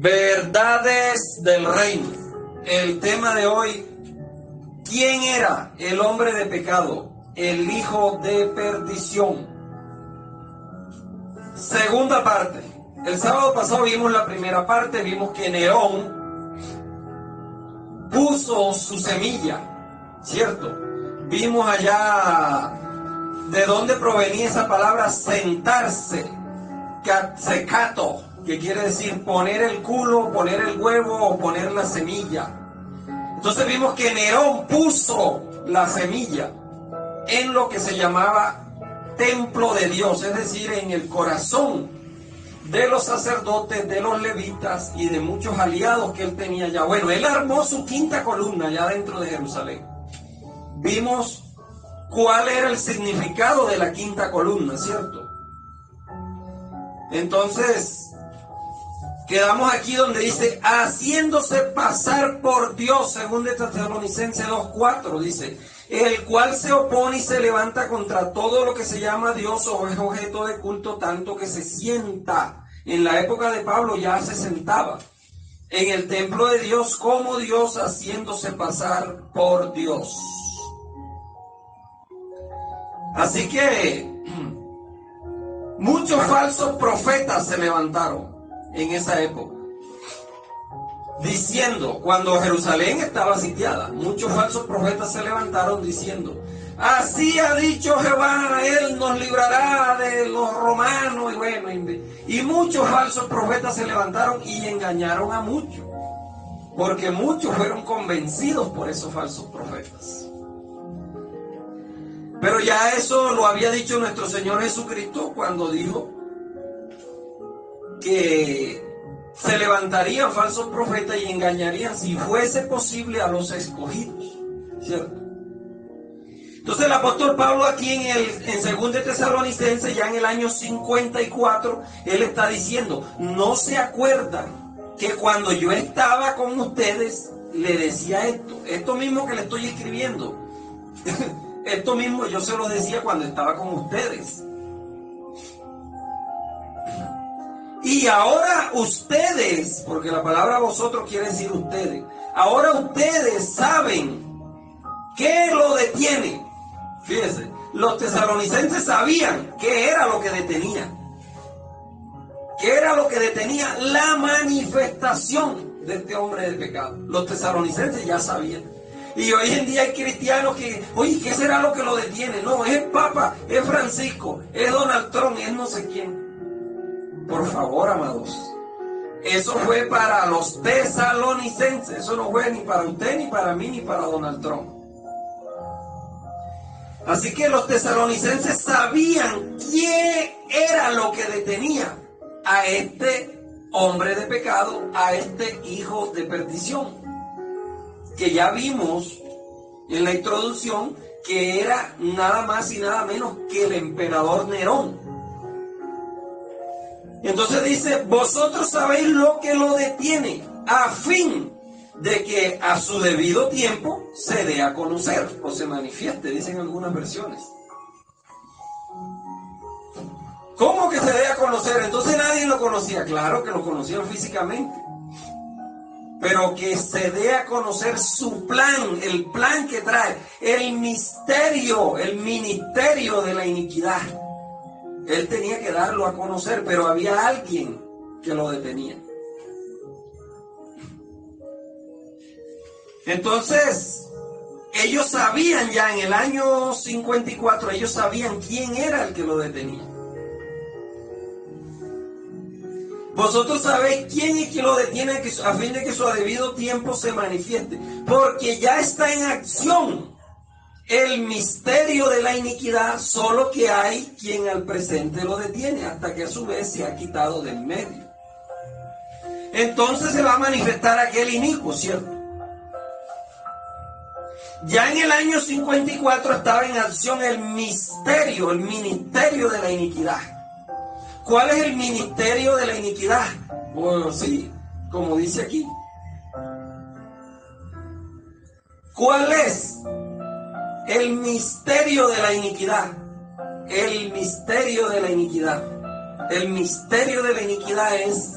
Verdades del reino. El tema de hoy: ¿quién era el hombre de pecado? El hijo de perdición. Segunda parte. El sábado pasado vimos la primera parte, vimos que Nerón puso su semilla, ¿cierto? Vimos allá de dónde provenía esa palabra sentarse, secato, que quiere decir poner el culo, poner el huevo o poner la semilla. Entonces vimos que Nerón puso la semilla en lo que se llamaba templo de Dios, es decir, en el corazón de los sacerdotes, de los levitas y de muchos aliados que él tenía ya. Bueno, él armó su quinta columna ya dentro de Jerusalén. Vimos cuál era el significado de la quinta columna, ¿cierto? Entonces, quedamos aquí donde dice, haciéndose pasar por Dios, según de Tesalonicenses 2:4, dice, el cual se opone y se levanta contra todo lo que se llama Dios o es objeto de culto, tanto que se sienta. En la época de Pablo ya se sentaba en el templo de Dios como Dios, haciéndose pasar por Dios. Así que muchos falsos profetas se levantaron en esa época, diciendo, cuando Jerusalén estaba sitiada, muchos falsos profetas se levantaron diciendo, así ha dicho Jehová, Él nos librará de los romanos. Y bueno, y muchos falsos profetas se levantaron y engañaron a muchos, porque muchos fueron convencidos por esos falsos profetas. Pero ya eso lo había dicho nuestro Señor Jesucristo cuando dijo que se levantarían falsos profetas y engañarían, si fuese posible, a los escogidos, ¿cierto? Entonces el apóstol Pablo aquí en 2 de Tesalonicenses, ya en el año 54, él está diciendo, no se acuerdan que cuando yo estaba con ustedes le decía esto mismo que le estoy escribiendo, esto mismo yo se lo decía cuando estaba con ustedes. Y ahora ustedes, porque la palabra vosotros quiere decir ustedes, ahora ustedes saben qué lo detiene. Fíjense, los tesalonicenses sabían qué era lo que detenía. ¿Qué era lo que detenía la manifestación de este hombre de pecado? Los tesalonicenses ya sabían. Y hoy en día hay cristianos que, oye, ¿qué será lo que lo detiene? No, es el Papa, es Francisco, es Donald Trump, es no sé quién. Por favor, amados, eso fue para los tesalonicenses, eso no fue ni para usted, ni para mí, ni para Donald Trump. Así que los tesalonicenses sabían quién era lo que detenía a este hombre de pecado, a este hijo de perdición, que ya vimos en la introducción que era nada más y nada menos que el emperador Nerón. Entonces dice, vosotros sabéis lo que lo detiene, a fin de que a su debido tiempo se dé a conocer o se manifieste, dicen algunas versiones. ¿Cómo que se dé a conocer? Entonces nadie lo conocía. Claro que lo conocían físicamente, pero que se dé a conocer su plan, el plan que trae, el misterio, el ministerio de la iniquidad. Él tenía que darlo a conocer, pero había alguien que lo detenía. Entonces, ellos sabían ya en el año 54, ellos sabían quién era el que lo detenía. Vosotros sabéis quién es que lo detiene a fin de que su debido tiempo se manifieste, porque ya está en acción el misterio de la iniquidad, solo que hay quien al presente lo detiene, hasta que a su vez se ha quitado del medio. Entonces se va a manifestar aquel inicuo, ¿cierto? Ya en el año 54 estaba en acción el misterio, el ministerio de la iniquidad. ¿Cuál es el ministerio de la iniquidad? Bueno, sí, como dice aquí. ¿Cuál es el misterio de la iniquidad? El misterio de la iniquidad. El misterio de la iniquidad es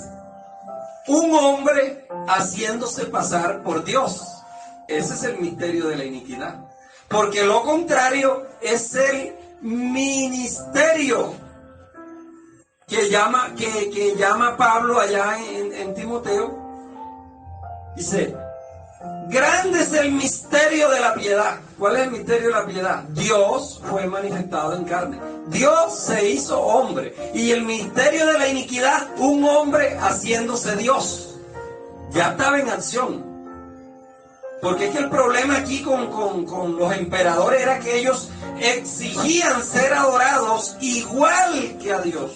un hombre haciéndose pasar por Dios. Ese es el misterio de la iniquidad. Porque lo contrario es el ministerio que llama Pablo allá en Timoteo. Dice, grande es el misterio de la piedad. ¿Cuál es el misterio de la piedad? Dios fue manifestado en carne. Dios se hizo hombre. Y el misterio de la iniquidad, un hombre haciéndose Dios. Ya estaba en acción. Porque es que el problema aquí con los emperadores era que ellos exigían ser adorados igual que a Dios.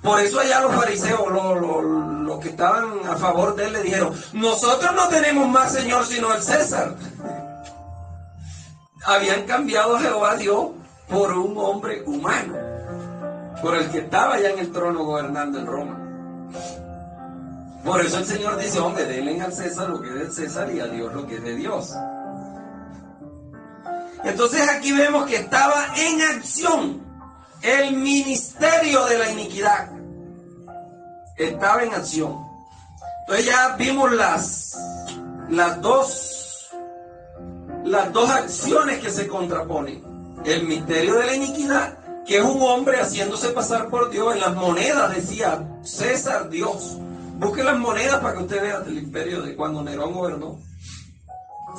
Por eso allá los fariseos, los que estaban a favor de él, le dijeron, nosotros no tenemos más Señor sino el César. Habían cambiado a Jehová Dios por un hombre humano, por el que estaba allá en el trono gobernando en Roma. Por eso el Señor dice, hombre, denle al César lo que es del César y a Dios lo que es de Dios. Entonces aquí vemos que estaba en acción el ministerio de la iniquidad. Estaba en acción. Entonces ya vimos las dos acciones que se contraponen. El misterio de la iniquidad, que es un hombre haciéndose pasar por Dios. En las monedas decía César Dios. Busque las monedas para que usted vea el imperio de cuando Nerón gobernó.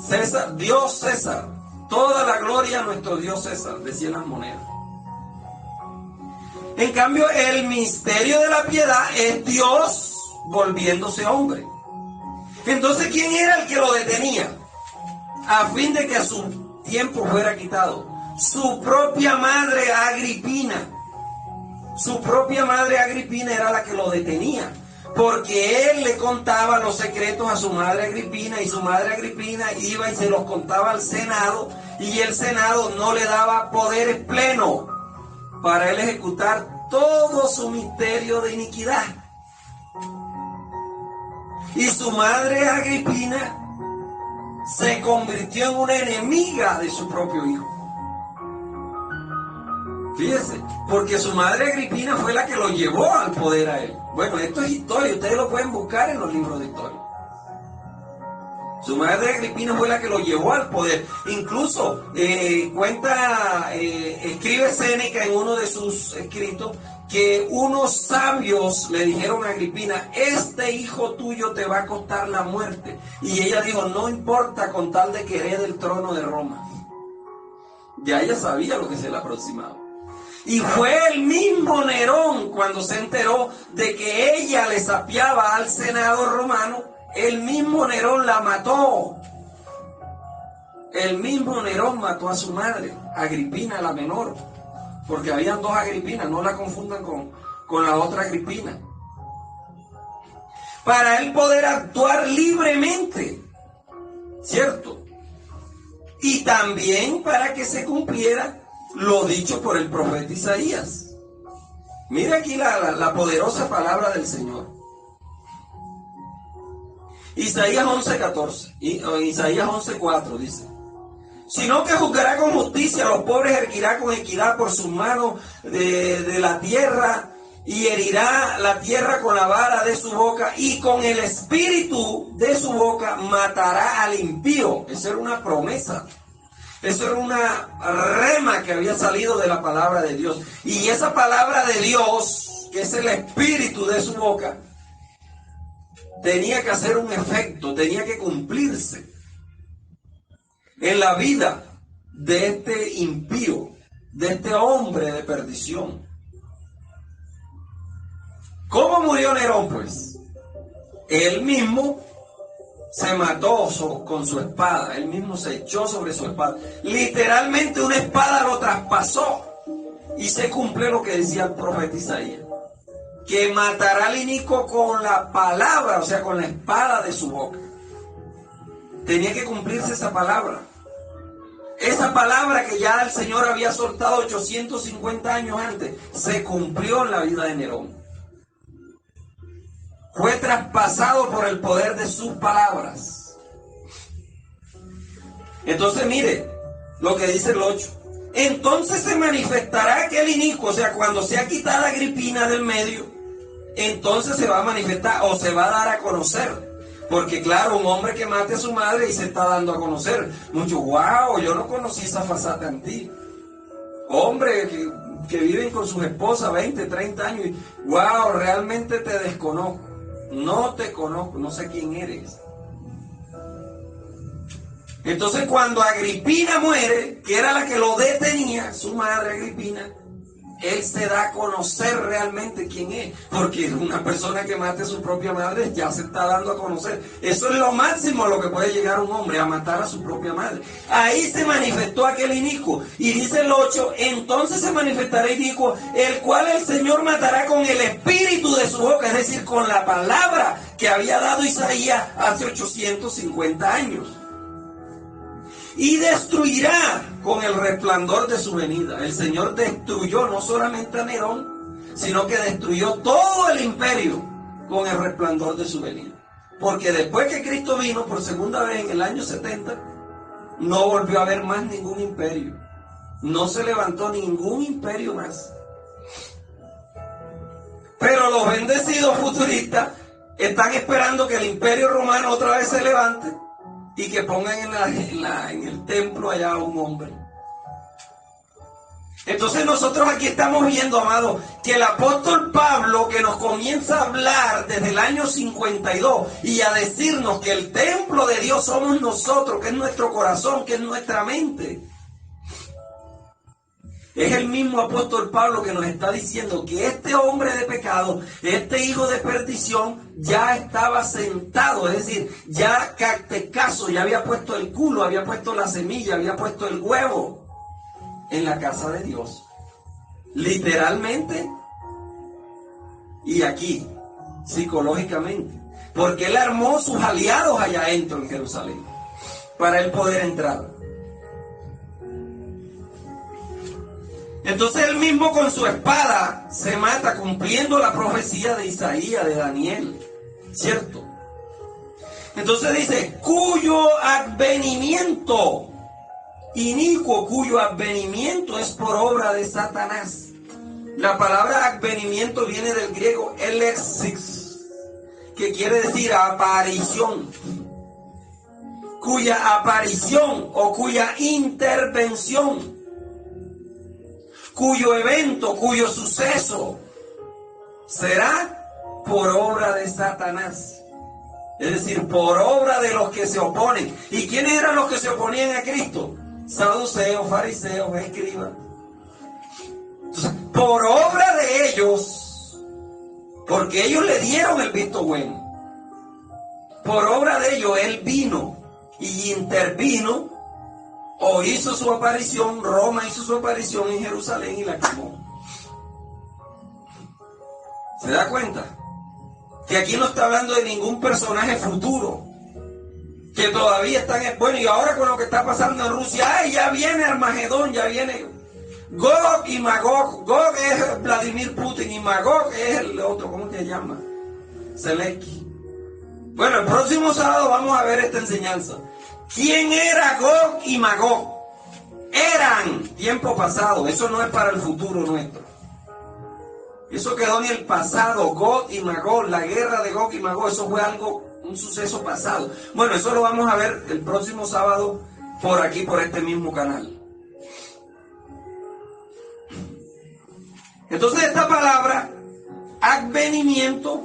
César, Dios César. Toda la gloria a nuestro Dios César, decían las monedas. En cambio, el misterio de la piedad es Dios volviéndose hombre. Entonces, ¿quién era el que lo detenía? A fin de que a su tiempo fuera quitado. Su propia madre Agripina. Su propia madre Agripina era la que lo detenía. Porque él le contaba los secretos a su madre Agripina y su madre Agripina iba y se los contaba al Senado y el Senado no le daba poderes plenos para él ejecutar todo su misterio de iniquidad. Y su madre Agripina se convirtió en una enemiga de su propio hijo. Fíjese, porque su madre Agripina fue la que lo llevó al poder a él. Bueno, esto es historia, ustedes lo pueden buscar en los libros de historia. Su madre Agripina fue la que lo llevó al poder. Incluso escribe Séneca en uno de sus escritos que unos sabios le dijeron a Agripina, este hijo tuyo te va a costar la muerte. Y ella dijo, no importa con tal de que herede el trono de Roma. Ya ella sabía lo que se le aproximaba. Y fue el mismo Nerón cuando se enteró de que ella le sapeaba al Senado romano, el mismo Nerón la mató. El mismo Nerón mató a su madre, Agripina la menor, porque habían dos Agripinas, no la confundan con la otra Agripina. Para él poder actuar libremente, ¿cierto? Y también para que se cumpliera lo dicho por el profeta Isaías. Mira aquí la poderosa palabra del Señor. Isaías 11:14, Isaías 11:4 dice, sino que juzgará con justicia, a los pobres erguirá con equidad por sus manos de la tierra, y herirá la tierra con la vara de su boca, y con el espíritu de su boca matará al impío. Esa era una promesa. Eso era una rema que había salido de la palabra de Dios. Y esa palabra de Dios, que es el espíritu de su boca, tenía que hacer un efecto, tenía que cumplirse en la vida de este impío, de este hombre de perdición. ¿Cómo murió Nerón, pues? Él mismo se mató con su espada, él mismo se echó sobre su espada. Literalmente una espada lo traspasó. Y se cumple lo que decía el profeta Isaías, que matará al inicuo con la palabra, o sea, con la espada de su boca. Tenía que cumplirse esa palabra. Esa palabra que ya el Señor había soltado 850 años antes, se cumplió en la vida de Nerón. Fue traspasado por el poder de sus palabras. Entonces mire lo que dice el 8. Entonces se manifestará aquel inicuo, o sea, cuando sea quitada Agripina del medio, entonces se va a manifestar o se va a dar a conocer. Porque claro, un hombre que mate a su madre y se está dando a conocer. Muchos, wow, yo no conocí esa faceta en ti. Hombres que viven con sus esposas 20, 30 años y wow, realmente te desconozco. No te conozco, no sé quién eres. Entonces cuando Agripina muere, que era la que lo detenía, su madre Agripina, él se da a conocer realmente quién es, porque una persona que mate a su propia madre ya se está dando a conocer. Eso es lo máximo a lo que puede llegar un hombre, a matar a su propia madre. Ahí se manifestó aquel inicuo, y dice el 8, entonces se manifestará inicuo, el cual el Señor matará con el espíritu de su boca, es decir, con la palabra que había dado Isaías hace 850 años. Y destruirá con el resplandor de su venida. El Señor destruyó no solamente a Nerón, sino que destruyó todo el imperio con el resplandor de su venida. Porque después que Cristo vino por segunda vez en el año 70, no volvió a haber más ningún imperio. No se levantó ningún imperio más. Pero los bendecidos futuristas están esperando que el imperio romano otra vez se levante y que pongan en el templo allá a un hombre. Entonces nosotros aquí estamos viendo, amados, que el apóstol Pablo, que nos comienza a hablar desde el año 52 y a decirnos que el templo de Dios somos nosotros, que es nuestro corazón, que es nuestra mente. Es el mismo apóstol Pablo que nos está diciendo que este hombre de pecado, este hijo de perdición, ya estaba sentado, es decir, ya catecazo, ya había puesto el culo, había puesto la semilla, había puesto el huevo en la casa de Dios. Literalmente y aquí, psicológicamente. Porque él armó sus aliados allá adentro en Jerusalén para él poder entrar. Entonces él mismo con su espada se mata cumpliendo la profecía de Isaías, de Daniel, ¿cierto? Entonces dice, cuyo advenimiento inicuo, cuyo advenimiento es por obra de Satanás. La palabra advenimiento viene del griego elexis, que quiere decir aparición, cuya aparición o cuya intervención, cuyo evento, cuyo suceso será por obra de Satanás. Es decir, por obra de los que se oponen. ¿Y quiénes eran los que se oponían a Cristo? Saduceos, fariseos, escribas. Entonces, por obra de ellos, porque ellos le dieron el visto bueno, por obra de ellos él vino y intervino, o hizo su aparición, Roma hizo su aparición en Jerusalén y la quemó. ¿Se da cuenta? Que aquí no está hablando de ningún personaje futuro, que todavía están, bueno, y ahora con lo que está pasando en Rusia, ¡ay, ya viene Armagedón, ya viene Gog y Magog! Gog es Vladimir Putin y Magog es el otro, ¿cómo se llama? Zelensky. Bueno, el próximo sábado vamos a ver esta enseñanza. ¿Quién era Gog y Magog? Eran tiempo pasado, eso no es para el futuro nuestro. Eso quedó en el pasado, Gog y Magog, la guerra de Gog y Magog, eso fue algo, un suceso pasado. Bueno, eso lo vamos a ver el próximo sábado por aquí, por este mismo canal. Entonces esta palabra, advenimiento,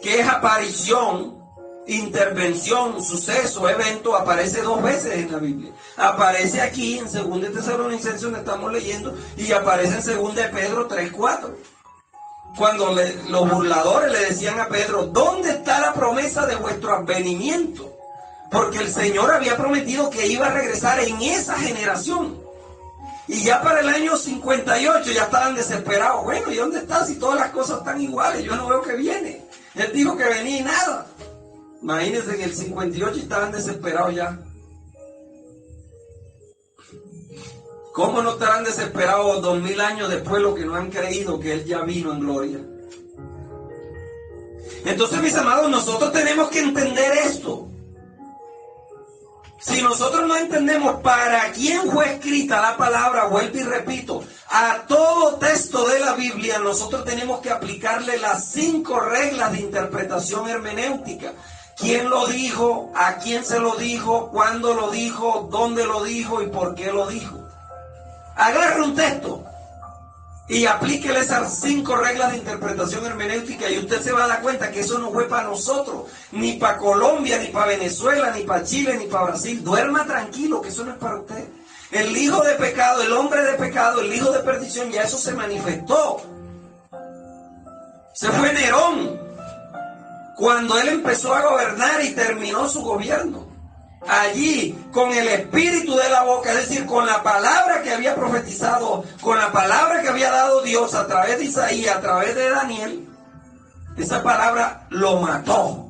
que es aparición, intervención, suceso, evento, aparece 2 veces en la Biblia. Aparece aquí en 2 Tesalonicenses, donde estamos leyendo, y aparece en 2 Pedro 3:4. Cuando los burladores le decían a Pedro, ¿dónde está la promesa de vuestro advenimiento? Porque el Señor había prometido que iba a regresar en esa generación. Y ya para el año 58 ya estaban desesperados. Bueno, ¿y dónde está si todas las cosas están iguales? Yo no veo que viene. Él dijo que venía y nada. Imagínense, en el 58 estaban desesperados ya. ¿Cómo no estarán desesperados 2000 años después los que no han creído que Él ya vino en gloria? Entonces, mis amados, nosotros tenemos que entender esto. Si nosotros no entendemos para quién fue escrita la palabra, vuelvo y repito, a todo texto de la Biblia nosotros tenemos que aplicarle las 5 reglas de interpretación hermenéutica. ¿Quién lo dijo? ¿A quién se lo dijo? ¿Cuándo lo dijo? ¿Dónde lo dijo? ¿Y por qué lo dijo? Agarre un texto y aplíquele esas 5 reglas de interpretación hermenéutica y usted se va a dar cuenta que eso no fue para nosotros, ni para Colombia, ni para Venezuela, ni para Chile, ni para Brasil. Duerma tranquilo, que eso no es para usted. El hijo de pecado, el hombre de pecado, el hijo de perdición, ya eso se manifestó. Se fue Nerón cuando él empezó a gobernar y terminó su gobierno. Allí, con el espíritu de la boca, es decir, con la palabra que había profetizado, con la palabra que había dado Dios a través de Isaías, a través de Daniel, esa palabra lo mató,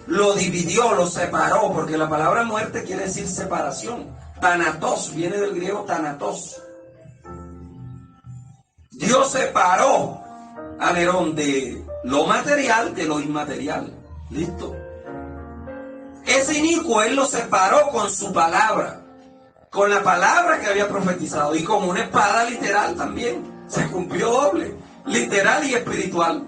lo dividió, lo separó, porque la palabra muerte quiere decir separación. Thanatos, viene del griego thanatos. Dios separó a Nerón de lo material de lo inmaterial. Listo. Ese inicuo él lo separó con su palabra, con la palabra que había profetizado y con una espada literal también. Se cumplió doble, literal y espiritual.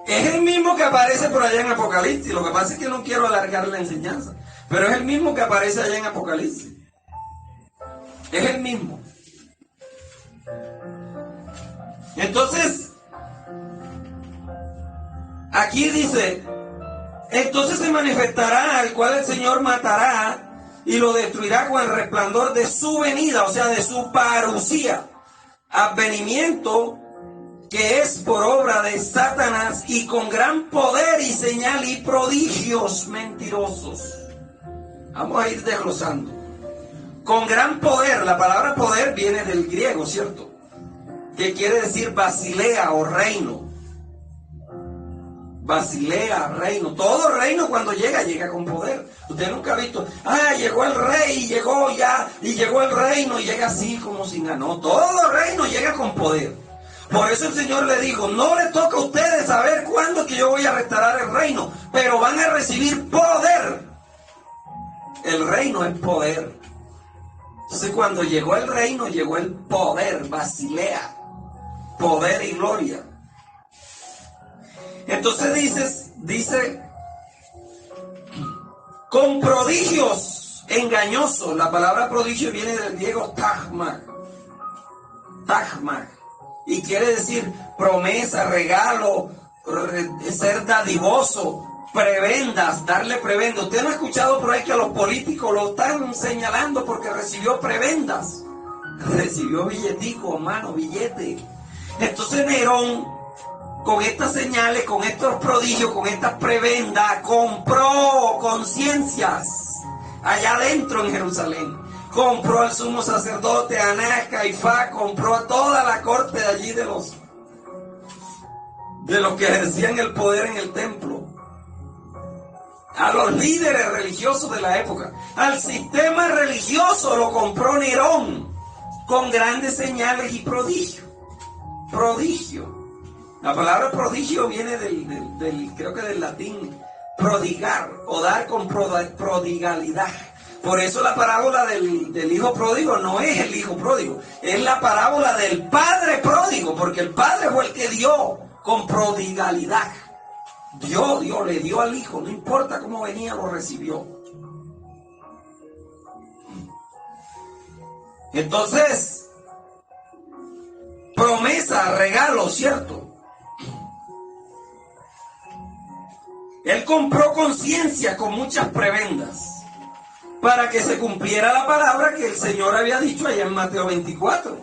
Es el mismo que aparece por allá en Apocalipsis. Lo que pasa es que no quiero alargar la enseñanza, pero es el mismo que aparece allá en Apocalipsis. Es el mismo. Entonces, aquí dice, entonces se manifestará al cual el Señor matará y lo destruirá con el resplandor de su venida, o sea, de su parucía, advenimiento que es por obra de Satanás y con gran poder y señal y prodigios mentirosos. Vamos a ir desglosando. Con gran poder, la palabra poder viene del griego, ¿cierto? Que quiere decir basilea o reino. Basilea, reino. Todo reino cuando llega con poder. Usted nunca ha visto, llegó el rey, y llegó ya, y llegó el reino, y llega así como sin nada. No, todo reino llega con poder. Por eso el Señor le dijo, no le toca a ustedes saber cuándo es que yo voy a restaurar el reino, pero van a recibir poder. El reino es poder. Entonces cuando llegó el reino, llegó el poder, basilea, poder y gloria. Entonces dice, con prodigios engañosos. La palabra prodigio viene del griego tagma, y quiere decir promesa, regalo, ser dadivoso, prebendas, darle prebenda. Usted no ha escuchado por ahí que a los políticos lo están señalando porque recibió prebendas, recibió billetico, mano, billete. Entonces Nerón, con estas señales, con estos prodigios, con estas prebendas, compró conciencias allá adentro en Jerusalén. Compró al sumo sacerdote, a Anás, Caifás, compró a toda la corte de allí de los que ejercían el poder en el templo, a los líderes religiosos de la época, al sistema religioso lo compró Nerón, con grandes señales y prodigio. La palabra prodigio viene del creo que del latín, prodigar, o dar con prodigalidad. Por eso la parábola del hijo pródigo no es el hijo pródigo, es la parábola del padre pródigo, porque el padre fue el que dio con prodigalidad. Dios le dio al hijo, no importa cómo venía, lo recibió. Entonces, promesa, regalo, ¿cierto? Él compró conciencia con muchas prebendas para que se cumpliera la palabra que el Señor había dicho allá en Mateo 24,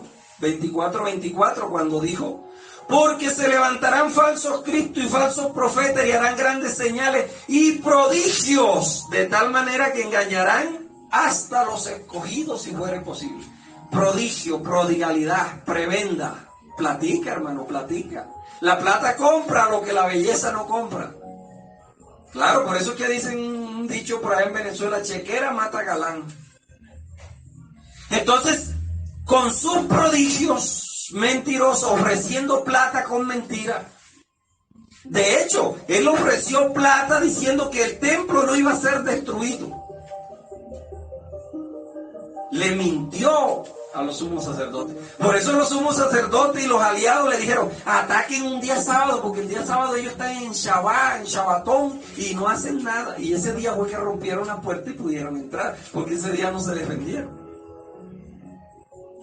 cuando dijo, porque se levantarán falsos cristos y falsos profetas y harán grandes señales y prodigios, de tal manera que engañarán hasta los escogidos si fuera posible. Prodigio, prodigalidad, prebenda. Platica, hermano, platica. La plata compra lo que la belleza no compra. Claro, por eso es que dicen un dicho por ahí en Venezuela, chequera mata galán. Entonces, con sus prodigios mentirosos, ofreciendo plata con mentira. De hecho, él ofreció plata diciendo que el templo no iba a ser destruido. Le mintió a los sumos sacerdotes. Por eso los sumos sacerdotes y los aliados le dijeron, ataquen un día sábado, porque el día sábado ellos están en Shabbat, en Shabbatón, y no hacen nada. Y ese día fue que rompieron la puerta y pudieron entrar, porque ese día no se defendieron.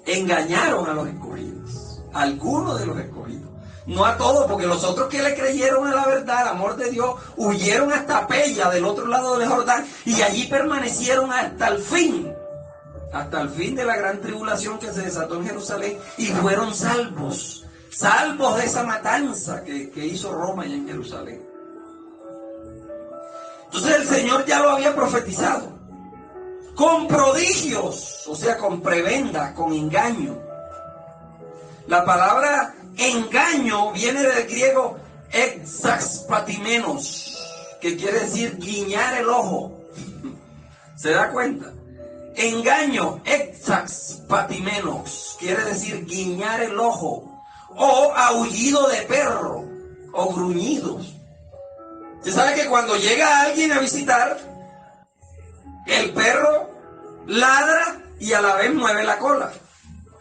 Engañaron a los escogidos, a algunos de los escogidos. No a todos, porque los otros que le creyeron a la verdad, al amor de Dios, huyeron hasta Pella, del otro lado del Jordán, y allí permanecieron hasta el fin de la gran tribulación que se desató en Jerusalén, y fueron salvos de esa matanza que hizo Roma allá en Jerusalén. Entonces el Señor ya lo había profetizado, con prodigios, o sea, con prebenda, con engaño. La palabra engaño viene del griego exaspatimenos, que quiere decir guiñar el ojo. ¿Se da cuenta? Engaño, exaspatimenos, quiere decir guiñar el ojo, o aullido de perro, o gruñidos. Usted sabe que cuando llega alguien a visitar, el perro ladra y a la vez mueve la cola,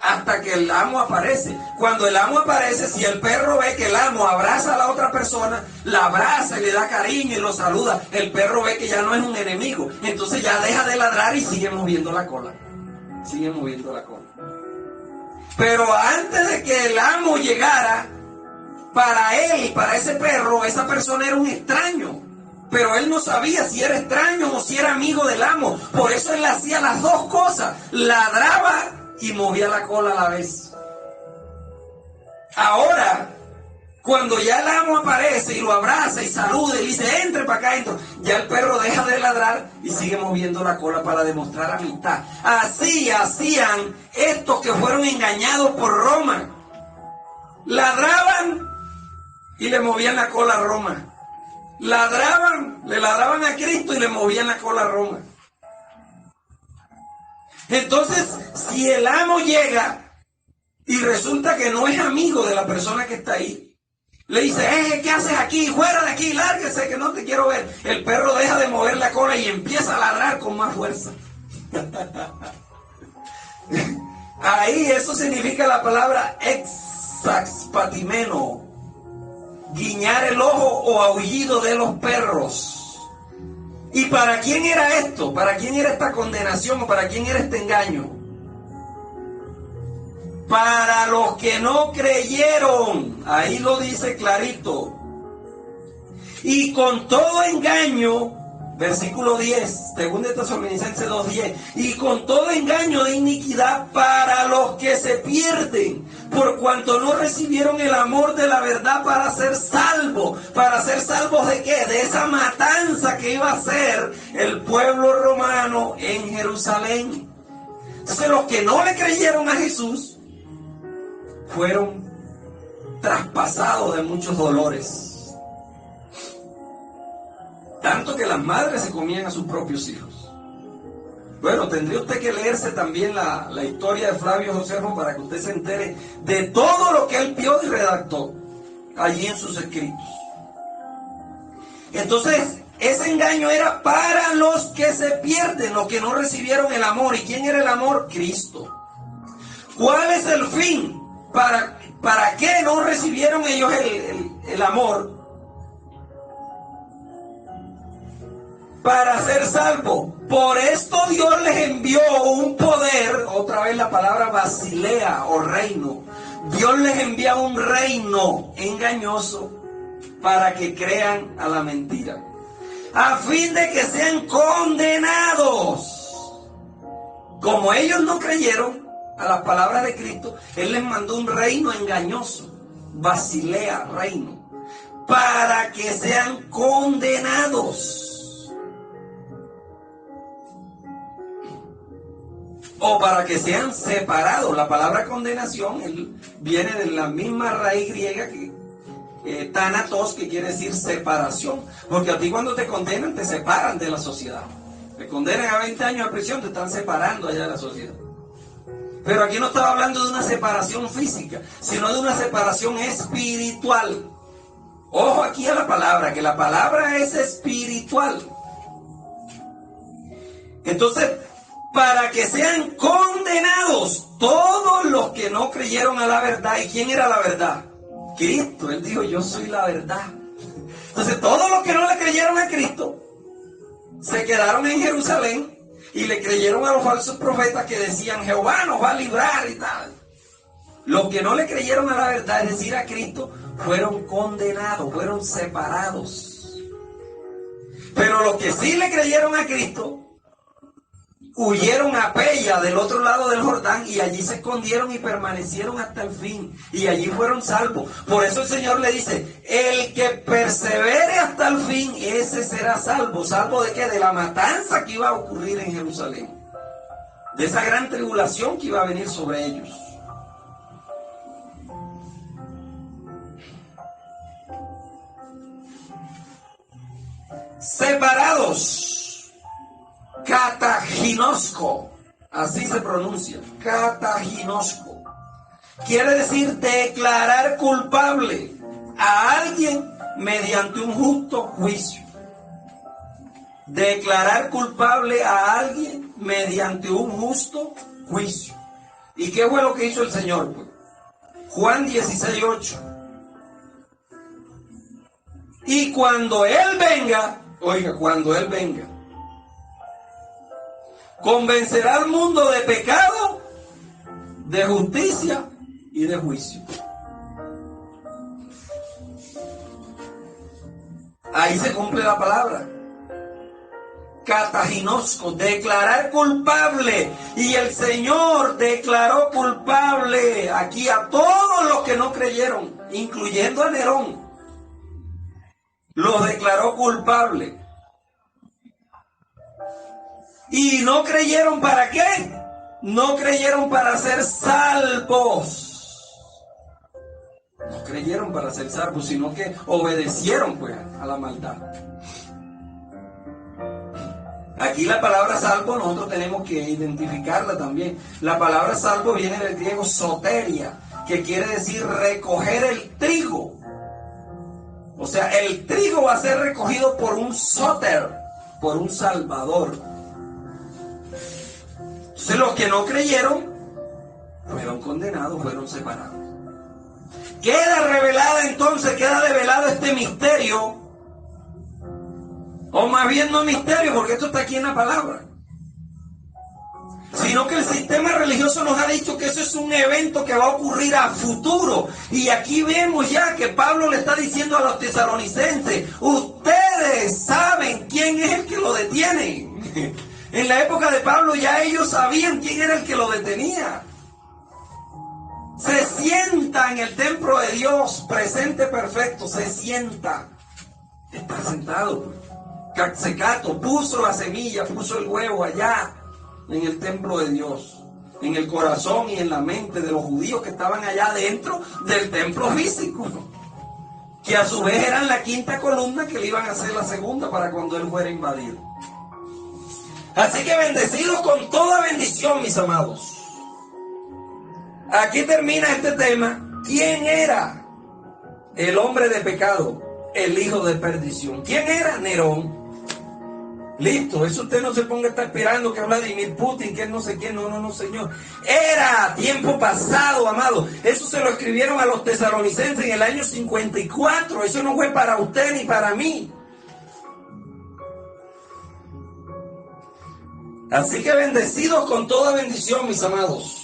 hasta que el amo aparece. Cuando el amo aparece, si el perro ve que el amo abraza a la otra persona, la abraza y le da cariño y lo saluda, el perro ve que ya no es un enemigo. Entonces ya deja de ladrar y sigue moviendo la cola. Pero antes de que el amo llegara, para él, para ese perro, esa persona era un extraño. Pero él no sabía si era extraño o si era amo del amo. Por eso él hacía las dos cosas. Ladraba y movía la cola a la vez. Ahora, cuando ya el amo aparece y lo abraza y saluda y dice, entre para acá adentro, ya el perro deja de ladrar y sigue moviendo la cola para demostrar amistad. Así hacían estos que fueron engañados por Roma. Ladraban y le movían la cola a Roma. Le ladraban a Cristo y le movían la cola a Roma. Entonces, si el amo llega y resulta que no es amigo de la persona que está ahí, le dice, ¿qué haces aquí? Fuera de aquí, lárguese que no te quiero ver. El perro deja de mover la cola y empieza a ladrar con más fuerza. Ahí eso significa la palabra exaspatimenos, guiñar el ojo o aullido de los perros. ¿Y para quién era esto? ¿Para quién era esta condenación o para quién era este engaño? Para los que no creyeron. Ahí lo dice clarito. Y con todo engaño, versículo 10, 2 Tesalonicenses 2:10, y con todo engaño de iniquidad para los que se pierden, por cuanto no recibieron el amor de la verdad para ser salvos. ¿Para ser salvos de qué? De esa matanza que iba a hacer el pueblo romano en Jerusalén. Entonces los que no le creyeron a Jesús fueron traspasados de muchos dolores. Tanto que las madres se comían a sus propios hijos. Bueno, tendría usted que leerse también la historia de Flavio Josefo para que usted se entere de todo lo que él vio y redactó allí en sus escritos. Entonces, ese engaño era para los que se pierden, los que no recibieron el amor. ¿Y quién era el amor? Cristo. ¿Cuál es el fin? ¿Para qué no recibieron ellos el amor? Para ser salvo. Por esto Dios les envió un poder, otra vez la palabra basilea o reino. Dios les envía un reino engañoso para que crean a la mentira, a fin de que sean condenados. Como ellos no creyeron a las palabras de Cristo, Él les mandó un reino engañoso, basilea, reino, para que sean condenados. O para que sean separados. La palabra condenación viene de la misma raíz griega que thanatos, que quiere decir separación. Porque a ti cuando te condenan, te separan de la sociedad. Te condenan a 20 años de prisión, te están separando allá de la sociedad. Pero aquí no estaba hablando de una separación física, sino de una separación espiritual. Ojo aquí a la palabra, que la palabra es espiritual. Entonces, para que sean condenados todos los que no creyeron a la verdad. ¿Y quién era la verdad? Cristo. Él dijo, yo soy la verdad. Entonces todos los que no le creyeron a Cristo se quedaron en Jerusalén y le creyeron a los falsos profetas que decían, Jehová nos va a librar y tal. Los que no le creyeron a la verdad, es decir, a Cristo, fueron condenados, fueron separados. Pero los que sí le creyeron a Cristo, huyeron a Pella, del otro lado del Jordán, y allí se escondieron y permanecieron hasta el fin. Y allí fueron salvos. Por eso el Señor le dice, el que persevere hasta el fin, ese será salvo. ¿Salvo de qué? De la matanza que iba a ocurrir en Jerusalén. De esa gran tribulación que iba a venir sobre ellos. Separados. Cataginosco, así se pronuncia, cataginosco. Quiere decir declarar culpable a alguien mediante un justo juicio. Declarar culpable a alguien mediante un justo juicio. ¿Y qué fue lo que hizo el Señor? Pues? Juan 16:8. Y cuando Él venga, oiga, cuando Él venga, convencerá al mundo de pecado, de justicia y de juicio. Ahí se cumple la palabra. Cataginosco, declarar culpable. Y el Señor declaró culpable aquí a todos los que no creyeron, incluyendo a Nerón. Los declaró culpable. ¿Y no creyeron para qué? No creyeron para ser salvos. No creyeron para ser salvos, sino que obedecieron pues a la maldad. Aquí la palabra salvo nosotros tenemos que identificarla también. La palabra salvo viene del griego soteria, que quiere decir recoger el trigo. O sea, el trigo va a ser recogido por un soter, por un salvador. Entonces los que no creyeron fueron condenados, fueron separados. Queda revelada entonces, queda develado este misterio, o más bien no misterio, porque esto está aquí en la palabra, sino que el sistema religioso nos ha dicho que eso es un evento que va a ocurrir a futuro. Y aquí vemos ya que Pablo le está diciendo a los tesalonicenses, ustedes saben quién es el que lo detiene. En la época de Pablo ya ellos sabían quién era el que lo detenía. Se sienta en el templo de Dios, presente perfecto, se sienta. Está sentado. Caxecato puso la semilla, puso el huevo allá en el templo de Dios, en el corazón y en la mente de los judíos que estaban allá dentro del templo físico, que a su vez eran la quinta columna que le iban a hacer la segunda para cuando él fuera invadido. Así que bendecidos con toda bendición, mis amados. Aquí termina este tema. ¿Quién era el hombre de pecado? El hijo de perdición. ¿Quién era? Nerón. Listo, eso usted no se ponga a estar esperando que Vladimir Putin, que él no sé quién, no, señor. Era tiempo pasado, amado. Eso se lo escribieron a los tesalonicenses en el año 54. Eso no fue para usted ni para mí. Así que bendecidos con toda bendición, mis amados.